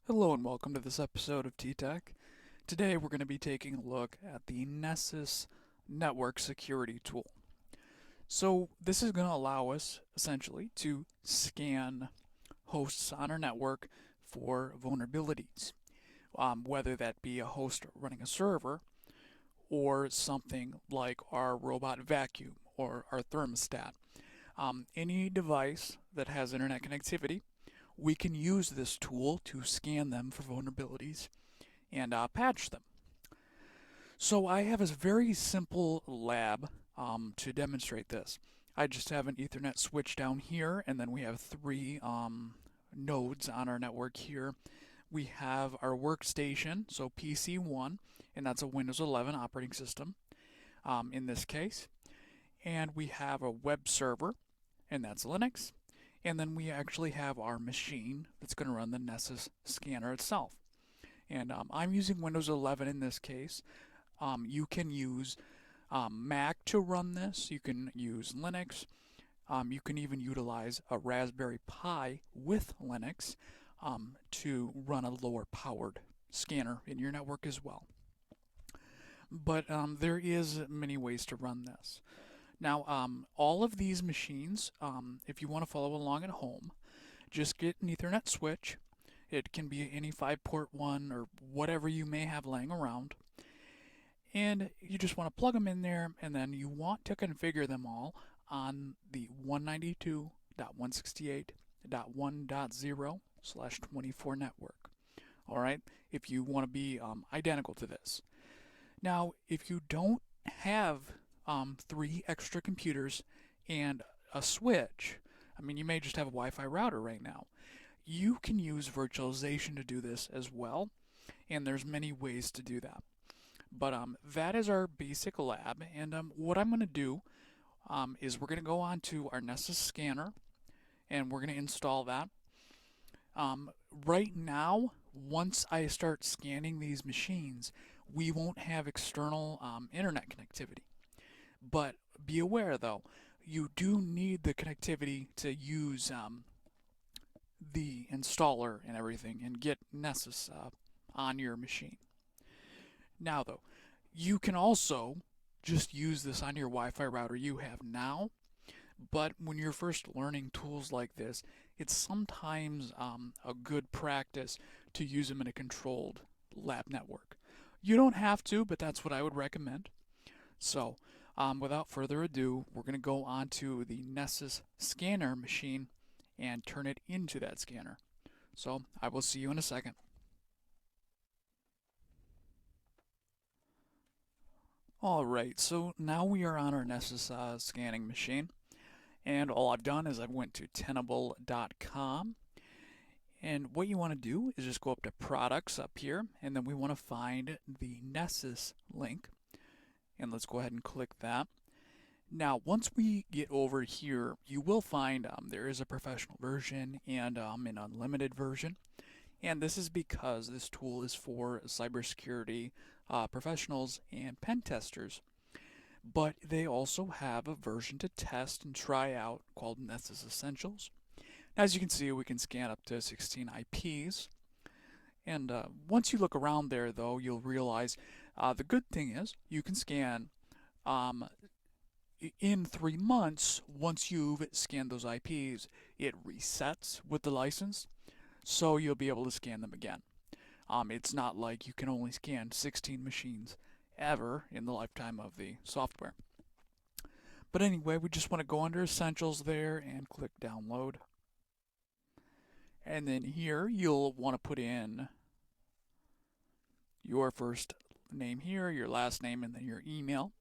Hello and welcome to this episode of T-Tech. Today we're going to be taking a look at the Nessus network security tool. So this is going to allow us essentially to scan hosts on our network for vulnerabilities, whether that be a host running a server or something like our robot vacuum or our thermostat. Any device that has internet connectivity, we can use this tool to scan them for vulnerabilities and patch them. So I have a very simple lab to demonstrate this. I just have an Ethernet switch down here, and then we have three nodes on our network here. We have our workstation, so PC1, and that's a Windows 11 operating system in this case. And we have a web server, and that's Linux. And then we actually have our machine that's going to run the Nessus scanner itself. And I'm using Windows 11 in this case. You can use Mac to run this. You can use Linux. You can even utilize a Raspberry Pi with Linux to run a lower powered scanner in your network as well. But there is many ways to run this. Now, all of these machines, if you want to follow along at home, just get an Ethernet switch. It can be any 5-port one or whatever you may have laying around. And you just want to plug them in there, and then you want to configure them all on the 192.168.1.0/24 network. Alright, if you want to be identical to this. Now, if you don't have 3 extra computers and a switch, I mean, you may just have a Wi-Fi router right now. You can use virtualization to do this as well, and there's many ways to do that. But that is our basic lab, and what I'm going to do is we're going to go on to our Nessus scanner, and we're going to install that. Right now, once I start scanning these machines, we won't have external internet connectivity. But be aware, though, you do need the connectivity to use the installer and everything and get Nessus on your machine. Now, though, you can also just use this on your Wi-Fi router you have now, but when you're first learning tools like this, it's sometimes a good practice to use them in a controlled lab network. You don't have to, but that's what I would recommend. So, without further ado, we're going to go on to the Nessus scanner machine and turn it into that scanner. So, I will see you in a second. Alright, so now we are on our Nessus scanning machine, and all I've done is I went to Tenable.com, and what you want to do is just go up to Products up here, and then we want to find the Nessus link, and let's go ahead and click that. Now, once we get over here, you will find there is a professional version and an unlimited version. And this is because this tool is for cybersecurity professionals and pen testers. But they also have a version to test and try out called Nessus Essentials. As you can see, we can scan up to 16 IPs. And once you look around there, though, you'll realize the good thing is you can scan in 3 months. Once you've scanned those IPs, it resets with the license, so you'll be able to scan them again. It's not like you can only scan 16 machines ever in the lifetime of the software. But anyway, we just want to go under Essentials there and click Download. And then here you'll want to put in your first name here, your last name, and then your email.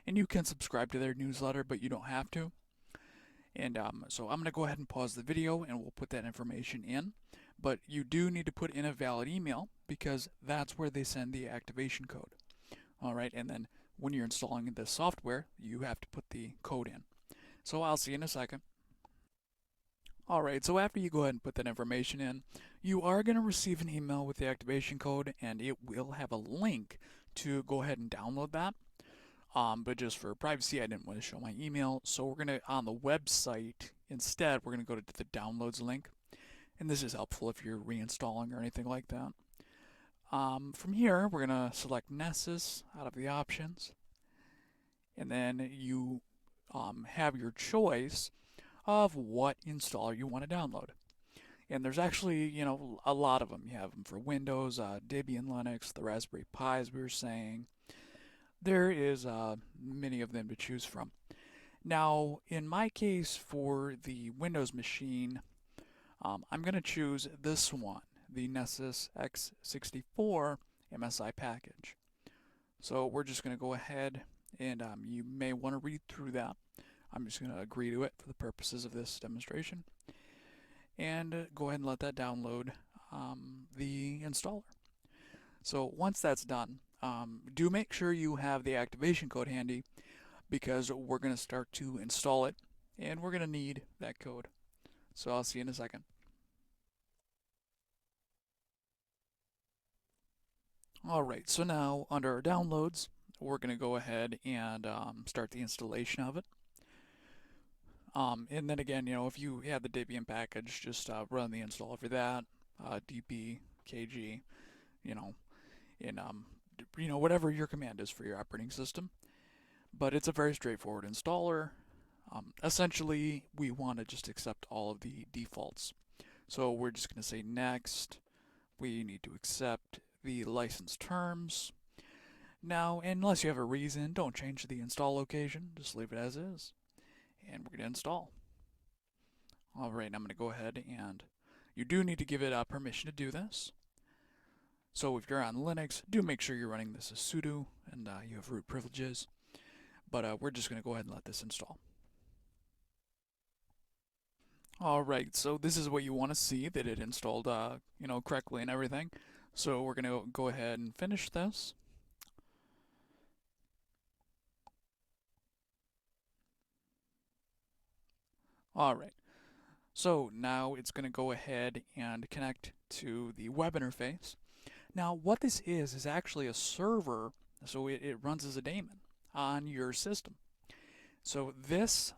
And you can subscribe to their newsletter, but you don't have to. And so I'm going to go ahead and pause the video, and we'll put that information in. But you do need to put in a valid email, because that's where they send the activation code. Alright, and then when you're installing this software, you have to put the code in. So I'll see you in a second. Alright, so after you go ahead and put that information in, you are going to receive an email with the activation code, and it will have a link to go ahead and download that. But just for privacy, I didn't want to show my email, so we're going to, on the website, instead, we're going to go to the downloads link. and this is helpful if you're reinstalling or anything like that. From here, we're going to select Nessus out of the options, and then you have your choice of what installer you want to download. And there's actually, a lot of them. You have them for Windows, Debian Linux, the Raspberry Pi, as we were saying. There is many of them to choose from. Now, in my case, for the Windows machine, I'm going to choose this one, the Nessus X64 MSI package. So we're just going to go ahead and you may want to read through that. I'm just going to agree to it for the purposes of this demonstration. And go ahead and let that download the installer. So once that's done, do make sure you have the activation code handy, because we're going to start to install it and we're going to need that code. So I'll see you in a second. Alright, so now under our downloads, we're going to go ahead and start the installation of it. And then again, if you have the Debian package, just run the installer for that, dp kg, in whatever your command is for your operating system. But it's a very straightforward installer. Essentially, we want to just accept all of the defaults. So we're just going to say next. We need to accept the license terms. Now, unless you have a reason, don't change the install location. Just leave it as is. And we're going to install. Alright, I'm going to go ahead and you do need to give it permission to do this. So if you're on Linux, do make sure you're running this as sudo and you have root privileges. But we're just going to go ahead and let this install. Alright, so this is what you want to see, that it installed correctly and everything. So we're going to go ahead and finish this. Alright, so now it's going to go ahead and connect to the web interface. Now what this is actually a server, so it runs as a daemon on your system. So this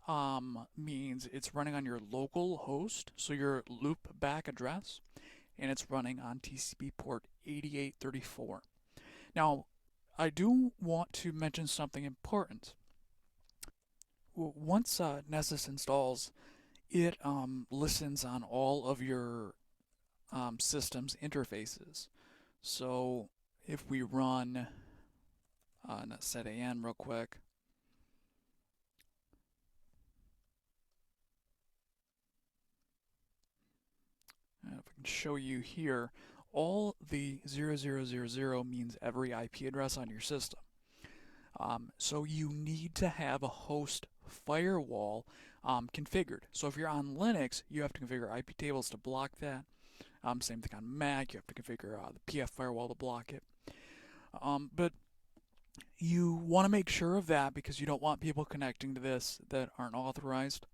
means it's running on your local host, so your loopback address, and it's running on TCP port 8834. Now, I do want to mention something important. Once Nessus installs, it listens on all of your system's interfaces. So if we run setan real quick, if I can show you here, all the 0000 means every IP address on your system. So you need to have a host firewall configured. So if you're on Linux, you have to configure IP tables to block that. Same thing on Mac, you have to configure the PF firewall to block it. But you want to make sure of that because you don't want people connecting to this that aren't authorized.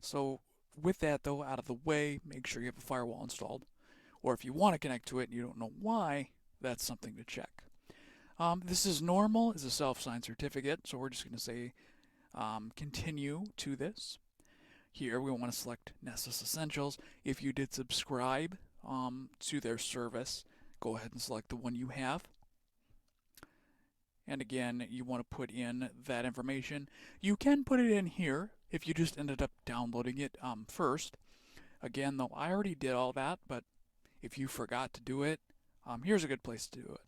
So with that though out of the way, make sure you have a firewall installed. Or if you want to connect to it and you don't know why, that's something to check. This is normal, is a self-signed certificate, so we're just going to say continue to this. Here we want to select Nessus Essentials. If you did subscribe to their service, go ahead and select the one you have. And again, you want to put in that information. You can put it in here if you just ended up downloading it first. Again, though, I already did all that, but if you forgot to do it, here's a good place to do it.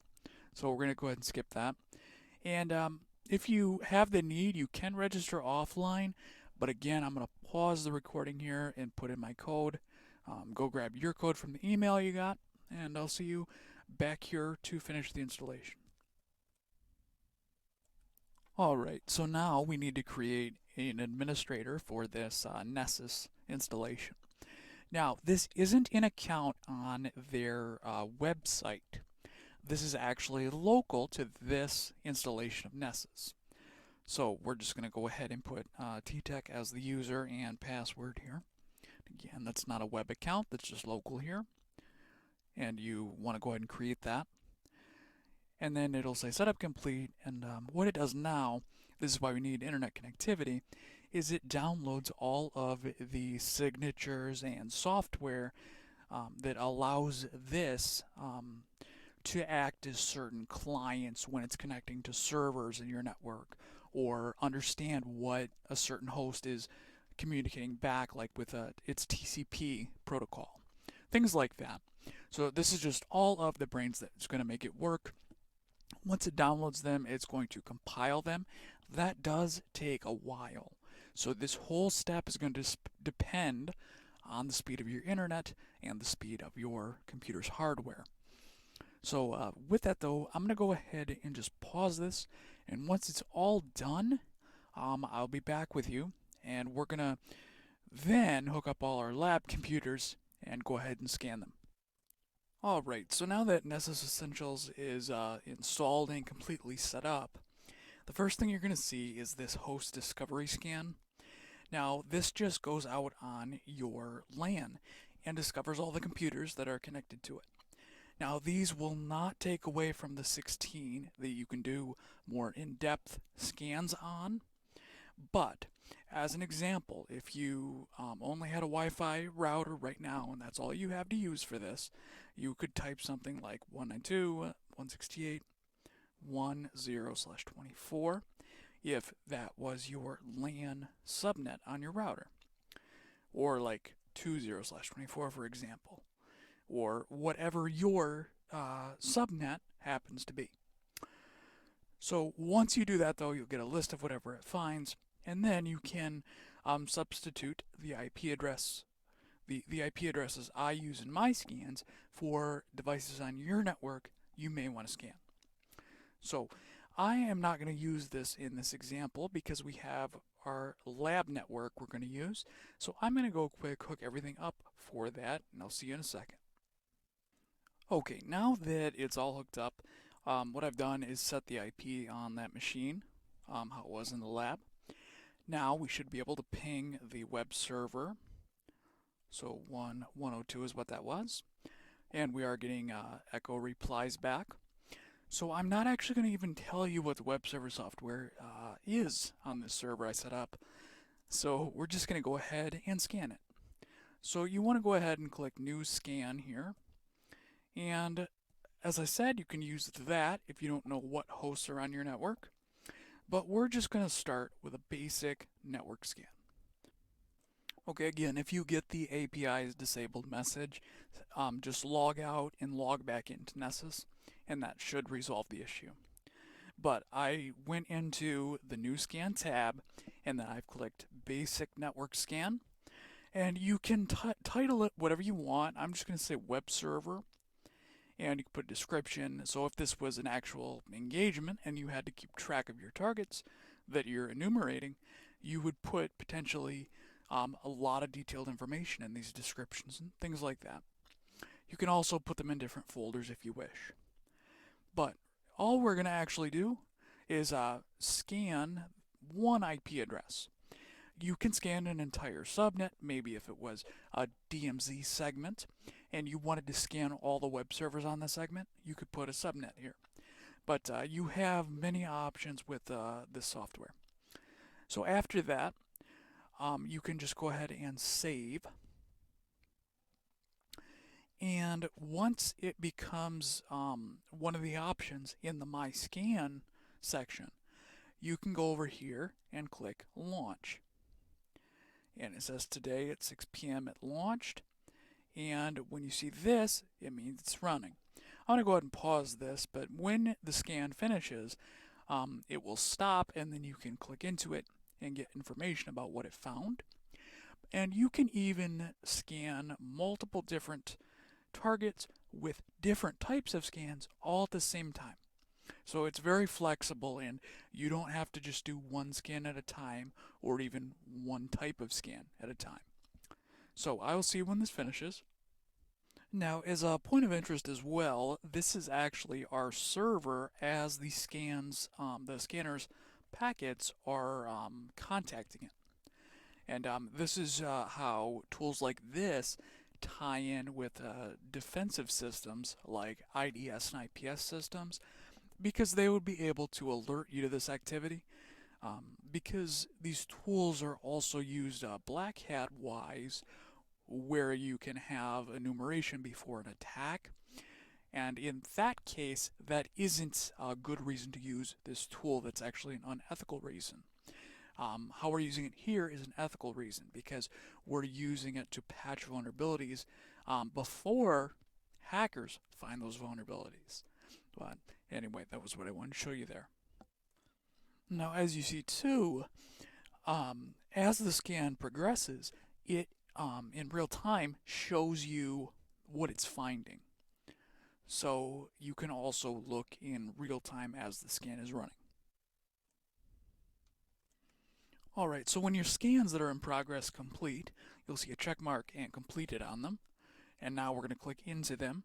So we're going to go ahead and skip that. And if you have the need, you can register offline. But again, I'm going to pause the recording here and put in my code. Go grab your code from the email you got, and I'll see you back here to finish the installation. Alright, so now we need to create an administrator for this Nessus installation. Now, this isn't an account on their website. This is actually local to this installation of Nessus. So we're just going to go ahead and put TTech as the user and password here. Again, that's not a web account, that's just local here. And you want to go ahead and create that. And then it'll say setup complete, and what it does now, this is why we need internet connectivity, is it downloads all of the signatures and software that allows this to act as certain clients when it's connecting to servers in your network, or understand what a certain host is communicating back, like with its TCP protocol, things like that. So this is just all of the brains that's going to make it work. Once it downloads them, it's going to compile them. That does take a while. So this whole step is going to depend on the speed of your internet and the speed of your computer's hardware. So with that though, I'm going to go ahead and just pause this, and once it's all done, I'll be back with you, and we're going to then hook up all our lab computers and go ahead and scan them. Alright, so now that Nessus Essentials is installed and completely set up, the first thing you're going to see is this host discovery scan. Now, this just goes out on your LAN and discovers all the computers that are connected to it. Now, these will not take away from the 16 that you can do more in-depth scans on, but as an example, if you only had a Wi-Fi router right now and that's all you have to use for this, you could type something like 192.168.10/24 if that was your LAN subnet on your router, or like 20/24 for example, or whatever your subnet happens to be. So once you do that though, you'll get a list of whatever it finds, and then you can substitute the IP address, the IP addresses I use in my scans for devices on your network you may want to scan. So I am not going to use this in this example because we have our lab network we're going to use. So I'm going to go quick hook everything up for that, and I'll see you in a second. Okay, now that it's all hooked up, what I've done is set the IP on that machine, how it was in the lab. Now we should be able to ping the web server. So 102 is what that was. And we are getting echo replies back. So I'm not actually going to even tell you what the web server software is on this server I set up. So we're just going to go ahead and scan it. So you want to go ahead and click New Scan here. And as I said, you can use that if you don't know what hosts are on your network. But we're just going to start with a basic network scan. Okay, again, if you get the API's disabled message, just log out and log back into Nessus, and that should resolve the issue. But I went into the New Scan tab, and then I've clicked Basic Network Scan, and you can title it whatever you want. I'm just going to say Web Server, and you can put a description. So if this was an actual engagement and you had to keep track of your targets that you're enumerating, you would put potentially a lot of detailed information in these descriptions and things like that. You can also put them in different folders if you wish. But all we're going to actually do is scan one IP address. You can scan an entire subnet, maybe if it was a DMZ segment and you wanted to scan all the web servers on the segment, you could put a subnet here. But you have many options with this software. So after that, you can just go ahead and save. And once it becomes one of the options in the My Scan section, you can go over here and click Launch. And it says today at 6 p.m. it launched. And when you see this, it means it's running. I'm going to go ahead and pause this, but when the scan finishes, it will stop, and then you can click into it and get information about what it found. And you can even scan multiple different targets with different types of scans all at the same time. So it's very flexible, and you don't have to just do one scan at a time or even one type of scan at a time. So I will see when this finishes. Now, as a point of interest as well, this is actually our server as the scanner's packets are contacting it. And this is how tools like this tie in with defensive systems like IDS and IPS systems, because they would be able to alert you to this activity. Because these tools are also used black hat wise where you can have enumeration before an attack. And in that case, that isn't a good reason to use this tool. That's actually an unethical reason. How we're using it here is an ethical reason, because we're using it to patch vulnerabilities before hackers find those vulnerabilities. But anyway, that was what I wanted to show you there. Now, as you see too, as the scan progresses, it in real time shows you what it's finding. So you can also look in real time as the scan is running. Alright, so when your scans that are in progress complete, you'll see a check mark and completed on them. And now we're going to click into them.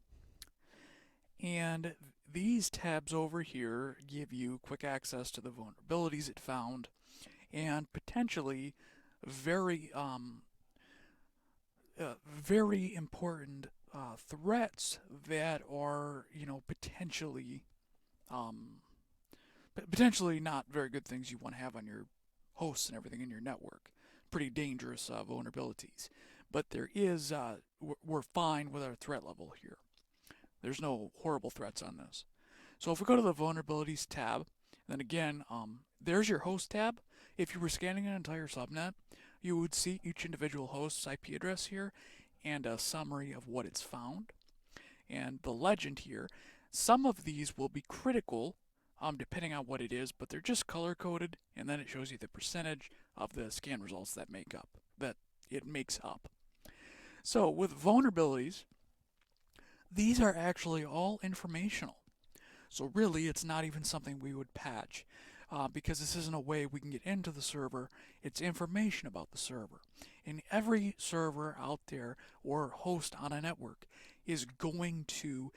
And these tabs over here give you quick access to the vulnerabilities it found and potentially very very important threats that are, potentially not very good things you want to have on your hosts and everything in your network. Pretty dangerous vulnerabilities. But there is, we're fine with our threat level here. There's no horrible threats on this. So if we go to the vulnerabilities tab, then again, there's your host tab. If you were scanning an entire subnet, you would see each individual host's IP address here and a summary of what it's found. And the legend here, some of these will be critical depending on what it is, but they're just color coded, and then it shows you the percentage of the scan results that it makes up. So with vulnerabilities, these are actually all informational. So really, it's not even something we would patch because this isn't a way we can get into the server. It's information about the server. And every server out there or host on a network is going to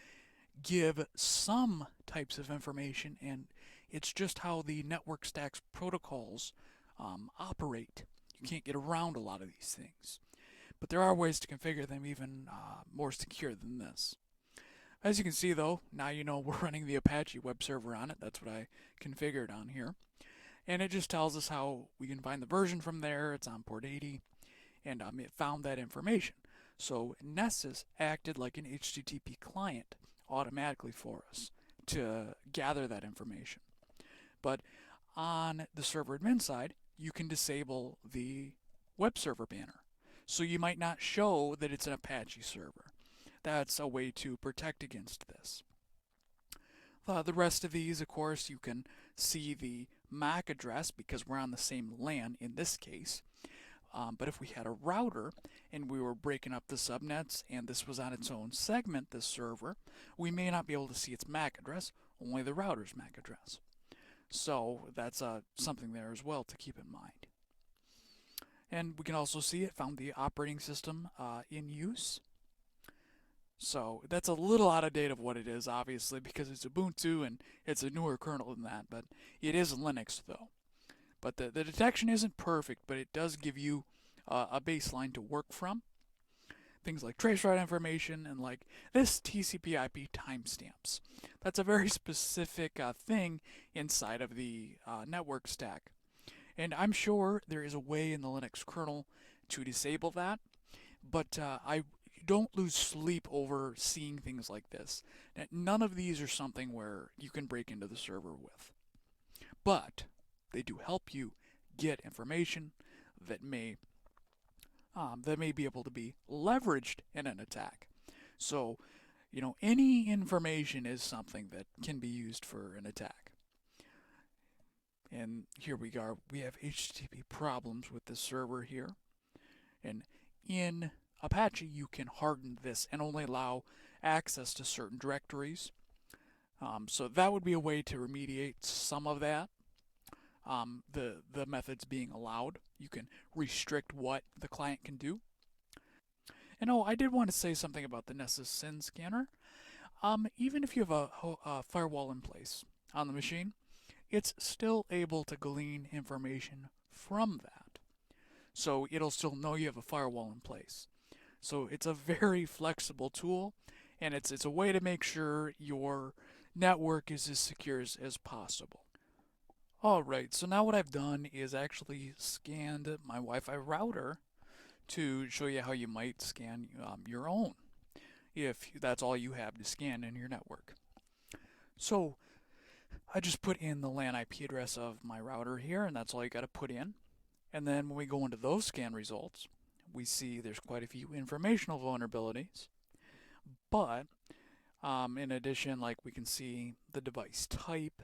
give some types of information, and it's just how the network stacks protocols operate. You can't get around a lot of these things. But there are ways to configure them even more secure than this. As you can see though, now you know we're running the Apache web server on it. That's what I configured on here. And it just tells us how we can find the version from there. It's on port 80, and it found that information. So Nessus acted like an HTTP client automatically for us to gather that information. But on the server admin side, you can disable the web server banner. So you might not show that it's an Apache server. That's a way to protect against this. The rest of these, of course, you can see the MAC address because we're on the same LAN in this case. But if we had a router and we were breaking up the subnets and this was on its own segment, this server, we may not be able to see its MAC address, only the router's MAC address. So that's something there as well to keep in mind. And we can also see it found the operating system in use. So that's a little out of date of what it is, obviously, because it's Ubuntu and it's a newer kernel than that, but it is Linux though. But the detection isn't perfect, but it does give you a baseline to work from. Things like traceroute information and like this TCP/IP timestamps. That's a very specific thing inside of the network stack. And I'm sure there is a way in the Linux kernel to disable that, but I don't lose sleep over seeing things like this. None of these are something where you can break into the server with. But they do help you get information that may be able to be leveraged in an attack. So, any information is something that can be used for an attack. And here we are. We have HTTP problems with this server here. And in Apache, you can harden this and only allow access to certain directories. So that would be a way to remediate some of that. The methods being allowed. You can restrict what the client can do. And I did want to say something about the Nessus SYN scanner. Even if you have a firewall in place on the machine, it's still able to glean information from that. So it'll still know you have a firewall in place. So it's a very flexible tool, and it's a way to make sure your network is as secure as possible. Alright, so now what I've done is actually scanned my Wi-Fi router to show you how you might scan your own if that's all you have to scan in your network. So I just put in the LAN IP address of my router here, and that's all you got to put in. And then when we go into those scan results, we see there's quite a few informational vulnerabilities. But in addition, like we can see the device type,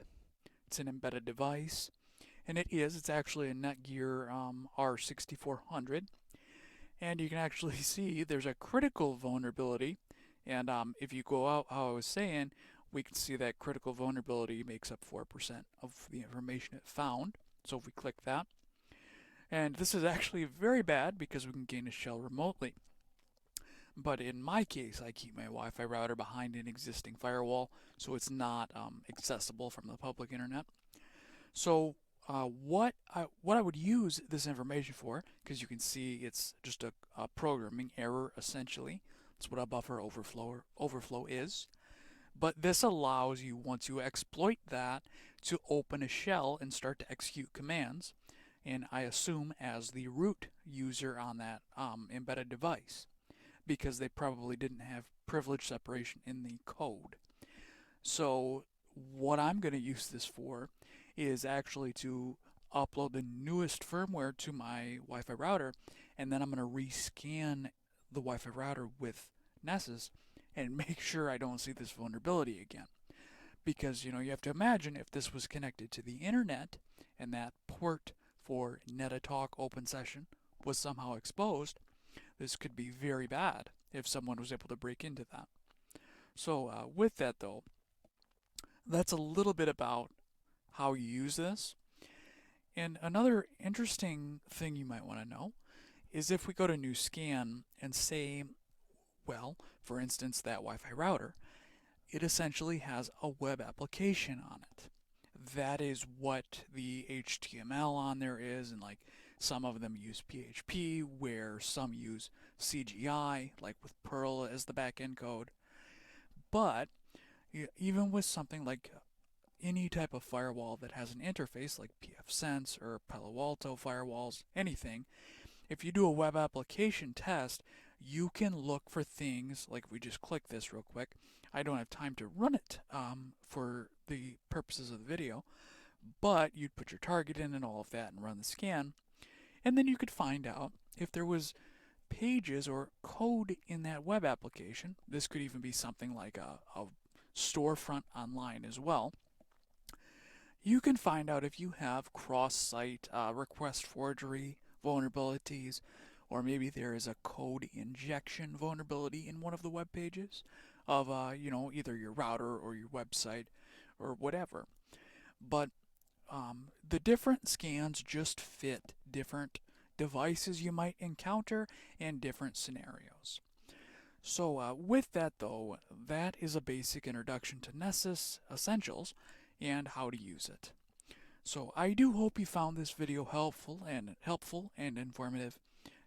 it's an embedded device, and it's actually a Netgear R6400. And you can actually see there's a critical vulnerability. And if you go out how I was saying, we can see that critical vulnerability makes up 4% of the information it found. So if we click that, and this is actually very bad because we can gain a shell remotely. But in my case, I keep my Wi-Fi router behind an existing firewall, so it's not accessible from the public internet. So what I would use this information for, because you can see it's just a programming error essentially. That's what a buffer overflow is. But this allows you, once you exploit that, to open a shell and start to execute commands. And I assume as the root user on that embedded device, because they probably didn't have privilege separation in the code. So what I'm going to use this for is actually to upload the newest firmware to my Wi-Fi router, and then I'm going to rescan the Wi-Fi router with Nessus and make sure I don't see this vulnerability again. Because, you have to imagine if this was connected to the internet and that port for NetaTalk open session was somehow exposed, this could be very bad if someone was able to break into that. So with that though, that's a little bit about how you use this. And another interesting thing you might want to know is if we go to new scan and say, well, for instance, that Wi-Fi router, it essentially has a web application on it. That is what the HTML on there is, and like some of them use PHP, where some use CGI, like with Perl as the backend code. But even with something like any type of firewall that has an interface like pfSense or Palo Alto firewalls, anything, if you do a web application test, you can look for things like, if we just click this real quick, I don't have time to run it for the purposes of the video, but you'd put your target in and all of that and run the scan, and then you could find out if there was pages or code in that web application. This could even be something like a storefront online as well. You can find out if you have cross-site request forgery vulnerabilities, or maybe there is a code injection vulnerability in one of the web pages of either your router or your website or whatever. But the different scans just fit different devices you might encounter and different scenarios. So with that though, that is a basic introduction to Nessus Essentials and how to use it. So I do hope you found this video helpful and informative.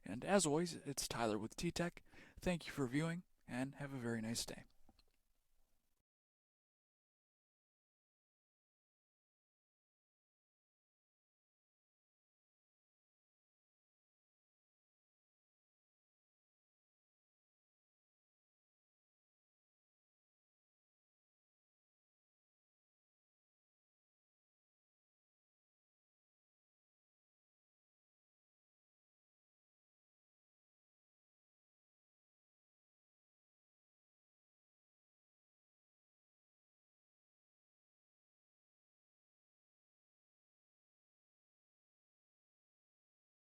And as always, it's Tyler with T-Tech. Thank you for viewing, and have a very nice day.